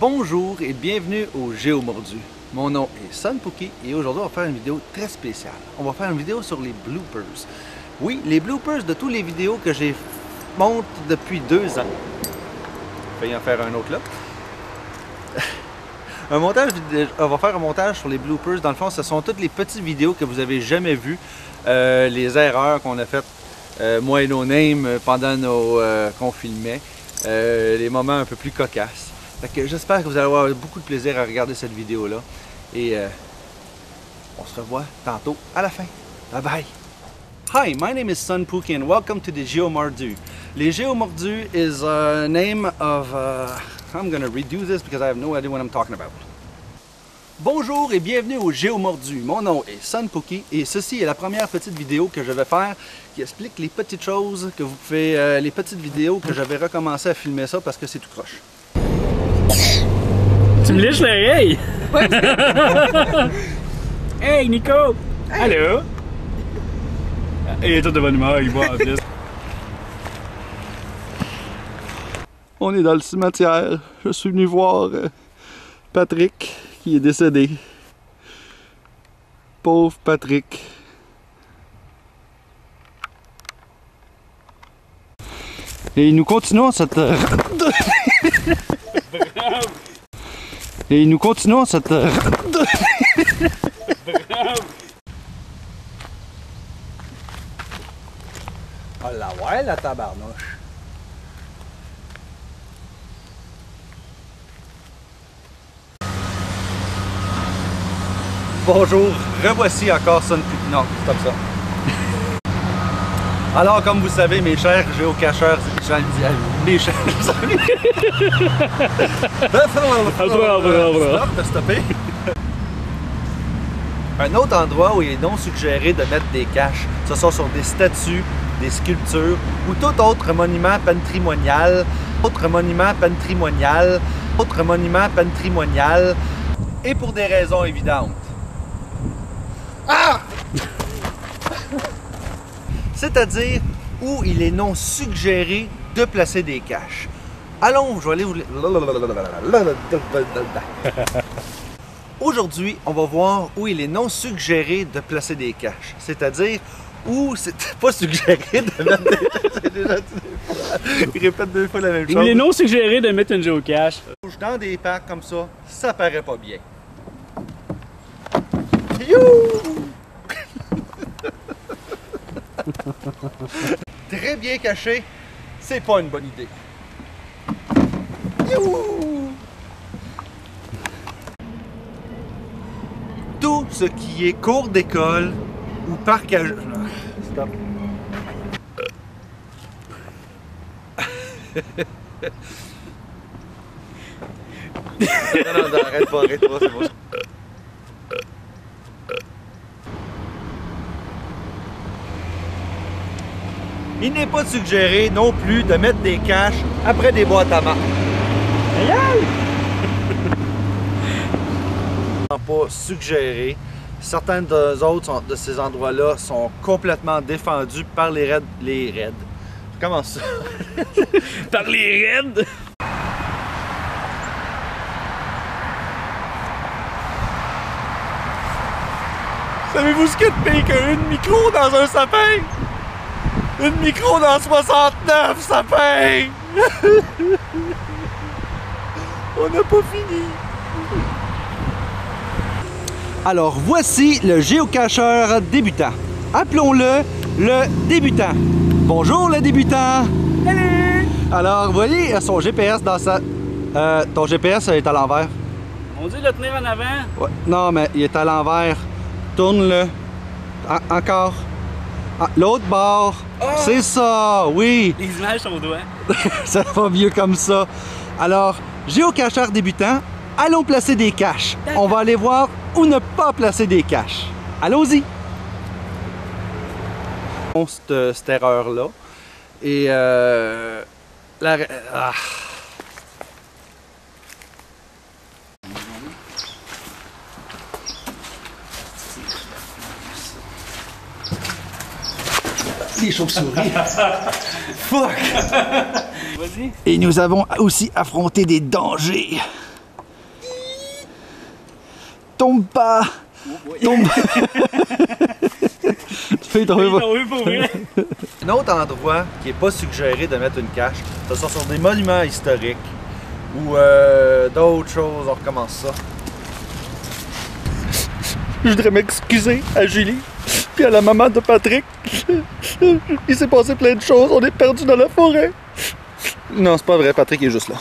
Bonjour et bienvenue au Géomordu. Mon nom est Sunpookie et aujourd'hui on va faire une vidéo très spéciale. On va faire une vidéo sur les bloopers. Oui, les bloopers de toutes les vidéos que j'ai monte depuis 2 ans. Je vais y en faire un autre là. On va faire un montage sur les bloopers. Dans le fond, ce sont toutes les petites vidéos que vous avez jamais vues. Les erreurs qu'on a faites, moi et No Name, pendant qu'on filmait. Les moments un peu plus cocasses. J'espère que vous allez avoir beaucoup de plaisir à regarder cette vidéo-là. Et on se revoit tantôt à la fin. Bye bye! Hi, my name is Sunpookie and welcome to the Géomordu. Les Géomordu is a name of... I'm gonna redo this because I have no idea what I'm talking about. Bonjour et bienvenue au Géomordu. Mon nom est Sunpookie et ceci est la première petite vidéo que je vais faire qui explique les petites choses que vous pouvez... les petites vidéos que je vais recommencer à filmer ça parce que c'est tout croche. Tu me liches l'oreille? Ouais. Hey Nico! Hey. Allô? Il est tout de bonne humeur, il voit en plus. On est dans le cimetière. Je suis venu voir Patrick qui est décédé. Pauvre Patrick. Et nous continuons cette... Et nous continuons cette... Oh la ouais, la tabarnouche. Bonjour, revoici encore Sunpookie. Non, c'est comme ça. Alors, comme vous savez, mes chers géocacheurs, mes chers amis. Stop, stopper. Un autre endroit où il est non suggéré de mettre des caches, ce sont sur des statues, des sculptures ou tout autre monument patrimonial, et pour des raisons évidentes. Ah! C'est-à-dire où il est non suggéré de placer des caches. Allons, je vais aller vous... Aujourd'hui, on va voir où il est non suggéré de placer des caches. C'est-à-dire où c'est pas suggéré de mettre des caches. J'ai déjà dit 2 fois. Il répète 2 fois la même chose. Il est non suggéré de mettre une géocache. Dans des parcs comme ça paraît pas bien. You! Très bien caché, c'est pas une bonne idée. You! Tout ce qui est cours d'école ou parc à jeux. Stop. non, arrête pas, c'est bon. Il n'est pas suggéré non plus de mettre des caches après des boîtes à marques. Pas suggéré. Certains de ces endroits-là sont complètement défendus par les raids. Comment ça? Par les raids? Savez-vous ce qu'il y a de pire qu'une micro dans un sapin? Une micro dans 69 sapins! On n'a pas fini! Alors voici le géocacheur débutant. Appelons-le le débutant. Bonjour le débutant! Salut! Alors vous voyez son GPS dans sa... ton GPS est à l'envers. On dit de le tenir en avant. Ouais. Non mais il est à l'envers. Tourne-le. Encore. Ah, l'autre bord. Oh! C'est ça, oui. Les images sont au doigt. Ça va mieux comme ça. Alors, géocacheur débutant, allons placer des caches. On va aller voir où ne pas placer des caches. Allons-y. Cette erreur-là. Et les chauves-souris. Fuck! Vas-y. Et nous avons aussi affronté des dangers. tombe pas! Tombe! Tu fais tomber pas. Un autre endroit qui n'est pas suggéré de mettre une cache, ce sont sur des monuments historiques ou d'autres choses. On recommence ça. Je voudrais m'excuser à Julie puis à la maman de Patrick. Il s'est passé plein de choses, on est perdu dans la forêt. Non, c'est pas vrai, Patrick est juste là.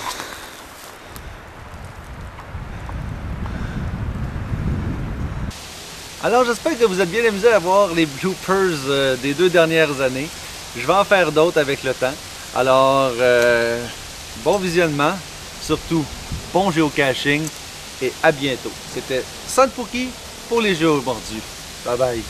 Alors j'espère que vous êtes bien amusés à voir les bloopers des 2 dernières années. Je vais en faire d'autres avec le temps. Alors, bon visionnement, surtout bon géocaching et à bientôt. C'était Sun Pookie pour les géomordus. Bye bye.